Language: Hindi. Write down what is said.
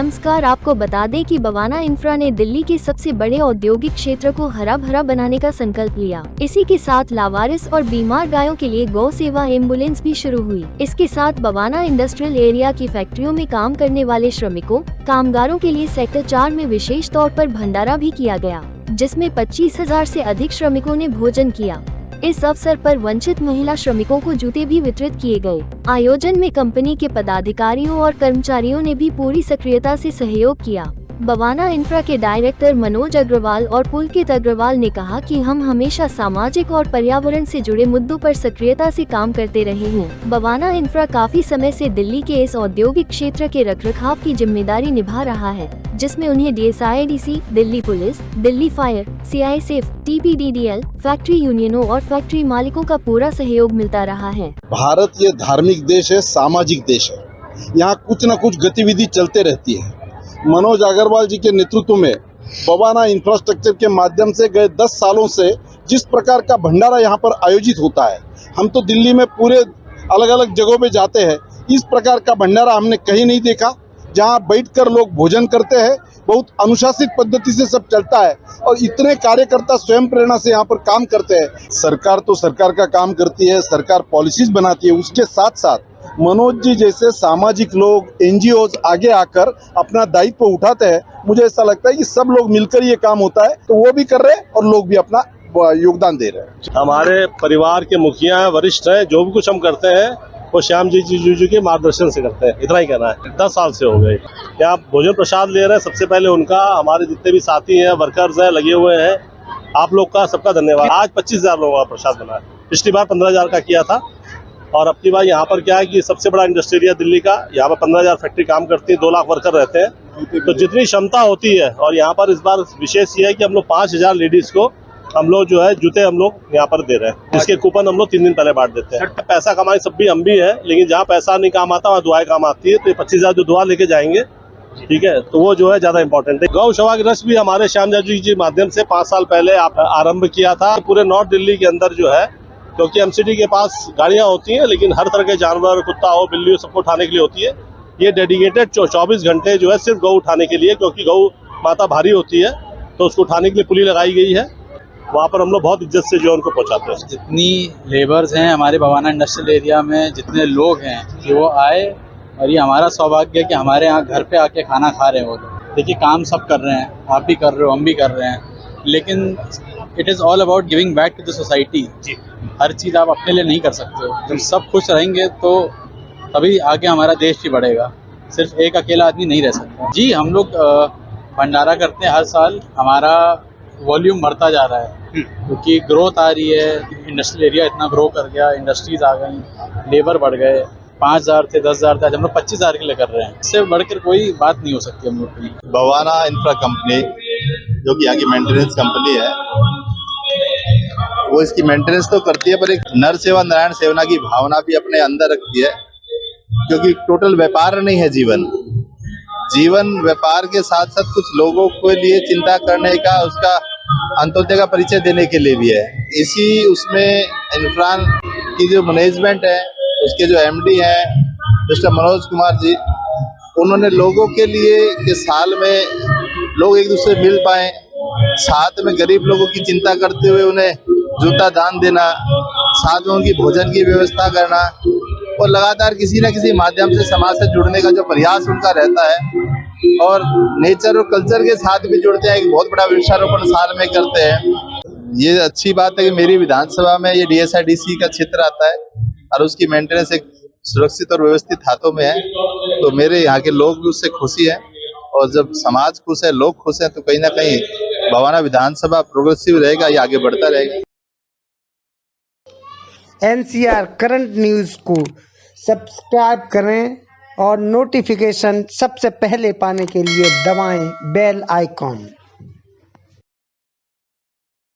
नमस्कार, आपको बता दें कि बवाना इंफ्रा ने दिल्ली के सबसे बड़े औद्योगिक क्षेत्र को हरा भरा बनाने का संकल्प लिया। इसी के साथ लावारिस और बीमार गायों के लिए गौ सेवा एम्बुलेंस भी शुरू हुई। इसके साथ बवाना इंडस्ट्रियल एरिया की फैक्ट्रियों में काम करने वाले श्रमिकों कामगारों के लिए सेक्टर 4 में विशेष तौर पर भंडारा भी किया गया, जिसमें 25,000 से अधिक श्रमिकों ने भोजन किया। इस अवसर पर वंचित महिला श्रमिकों को जूते भी वितरित किए गए। आयोजन में कंपनी के पदाधिकारियों और कर्मचारियों ने भी पूरी सक्रियता से सहयोग किया। बवाना इंफ्रा के डायरेक्टर मनोज अग्रवाल और पुलकित अग्रवाल ने कहा कि हम हमेशा सामाजिक और पर्यावरण से जुड़े मुद्दों पर सक्रियता से काम करते रहे हैं। बवाना इंफ्रा काफी समय से दिल्ली के इस औद्योगिक क्षेत्र के रखरखाव की जिम्मेदारी निभा रहा है, जिसमें उन्हें DSIDC, Delhi police, Delhi fire, CISF, TPDDL, factory यूनियनों और फैक्ट्री मालिकों का पूरा सहयोग मिलता रहा है। भारत ये धार्मिक देश है, सामाजिक देश है। यहाँ कुछ न कुछ गतिविधि चलते रहती है। मनोज अग्रवाल जी के नेतृत्व में बवाना इंफ्रास्ट्रक्चर के माध्यम से गए 10 सालों से जिस प्रकार का भंडारा यहाँ पर आयोजित होता है, हम तो दिल्ली में पूरे अलग अलग जगहों पे जाते हैं, इस प्रकार का भंडारा हमने कहीं नहीं देखा। जहाँ बैठकर लोग भोजन करते हैं, बहुत अनुशासित पद्धति से सब चलता है और इतने कार्यकर्ता स्वयं प्रेरणा से यहाँ पर काम करते हैं। सरकार तो सरकार का काम करती है, सरकार पॉलिसीज बनाती है, उसके साथ साथ मनोज जी जैसे सामाजिक लोग, NGOs आगे आकर अपना दायित्व उठाते हैं। मुझे ऐसा लगता है कि सब लोग मिलकर ये काम होता है, तो वो भी कर रहे हैं और लोग भी अपना योगदान दे रहे हैं। हमारे परिवार के मुखिया हैं, वरिष्ठ हैं, जो भी कुछ हम करते हैं वो श्याम जी के मार्गदर्शन से करते हैं। इतना ही कहना है। 10 साल से हो गए यहाँ भोजन प्रसाद ले रहे हैं। सबसे पहले उनका, हमारे जितने भी साथी हैं, वर्कर्स हैं, लगे हुए हैं, आप लोग का सबका धन्यवाद। आज 25,000 लोगों का प्रसाद बना है। पिछली बार 15,000 का किया था और अब की बार यहाँ पर क्या है कि सबसे बड़ा इंडस्ट्री एरिया दिल्ली का, यहाँ पर 15,000 फैक्ट्री काम करती है, 2 लाख वर्कर रहते हैं, तो जितनी क्षमता होती है। और यहाँ पर इस बार विशेष ये है कि हम लोग 5,000 लेडीज को हम लोग जो है जूते हम लोग यहाँ पर दे रहे हैं, जिसके कूपन हम लोग 3 दिन पहले बांट देते हैं। पैसा कमाए सब भी हम भी हैं, लेकिन जहाँ पैसा नहीं काम आता वहाँ दुआएं काम आती है। तो ये 25,000 जो दुआ लेके जाएंगे, ठीक है, तो वो जो है ज्यादा इंपॉर्टेंट है। गौ सेवा की रस भी हमारे श्याम जी माध्यम से 5 साल पहले आरंभ किया था। पूरे नॉर्थ दिल्ली के अंदर जो है, क्योंकि MCD के पास गाड़ियां होती हैं, लेकिन हर तरह के जानवर, कुत्ता हो, बिल्ली हो, सबको उठाने के लिए होती है। ये डेडिकेटेड 24 घंटे जो है सिर्फ गौ उठाने के लिए, क्योंकि गौ माता भारी होती है, तो उसको उठाने के लिए पुली लगाई गई है। वहाँ पर हम लोग बहुत इज्जत से जो उनको पहुँचाते हैं। जितनी लेबर्स हैं हमारे बवाना इंडस्ट्रियल एरिया में, जितने लोग हैं कि वो आए, और ये हमारा सौभाग्य है कि हमारे यहाँ घर पे आके खाना खा रहे हैं वो लोग। देखिए, काम सब कर रहे हैं, आप भी कर रहे हो, हम भी कर रहे हैं, लेकिन it is all about giving back to the society. हर चीज़ आप अपने लिए नहीं कर सकते हो। जब सब खुश रहेंगे तो तभी आगे हमारा देश भी बढ़ेगा। सिर्फ एक अकेला आदमी नहीं रह सकता। जी, हम लोग भंडारा करते हैं हर साल। हमारा वॉल्यूम बढ़ता जा रहा है क्योंकि ग्रोथ आ रही है। इंडस्ट्रियल एरिया इतना ग्रो कर गया, इंडस्ट्रीज आ गई, लेबर बढ़ गए। 5,000 थे, 10,000 थे, आज हम लोग 25,000 के लिए कर रहे हैं। इससे बढ़कर कोई बात नहीं हो सकती हम लोग के लिए। बवाना इंफ्रा कंपनी, जो कि यहाँ की मेंटेनेंस कंपनी है, वो इसकी मेंटेनेंस तो करती है, पर एक नर सेवा नारायण सेवना की भावना भी अपने अंदर रखती है। क्योंकि टोटल व्यापार नहीं है जीवन व्यापार के साथ साथ कुछ लोगों के लिए चिंता करने का, उसका अंत्योदय का परिचय देने के लिए भी है। इसी उसमें इंफ्रा की जो मैनेजमेंट है, उसके जो MD हैं मिस्टर मनोज कुमार जी, उन्होंने लोगों के लिए कि साल में लोग एक दूसरे मिल पाए, साथ में गरीब लोगों की चिंता करते हुए उन्हें जूता दान देना, साथ में उनकी भोजन की व्यवस्था करना, और लगातार किसी न किसी माध्यम से समाज से जुड़ने का जो प्रयास उनका रहता है, और नेचर और कल्चर के साथ भी जुड़ते हैं। एक बहुत बड़ा वृक्षारोपण साल में करते हैं। ये अच्छी बात है कि मेरी विधानसभा में ये DSIDC का क्षेत्र आता है और उसकी मेंटेनेंस एक सुरक्षित और व्यवस्थित हाथों में है, तो मेरे यहाँ के लोग भी उससे खुशी हैं। और जब समाज खुश है, लोग खुश हैं, तो कहीं ना कहीं बवाना विधानसभा प्रोग्रेसिव रहेगा, ये आगे बढ़ता रहेगा। NCR करंट न्यूज़ को सब्सक्राइब करें और नोटिफिकेशन सबसे पहले पाने के लिए दबाएं बेल आइकॉन।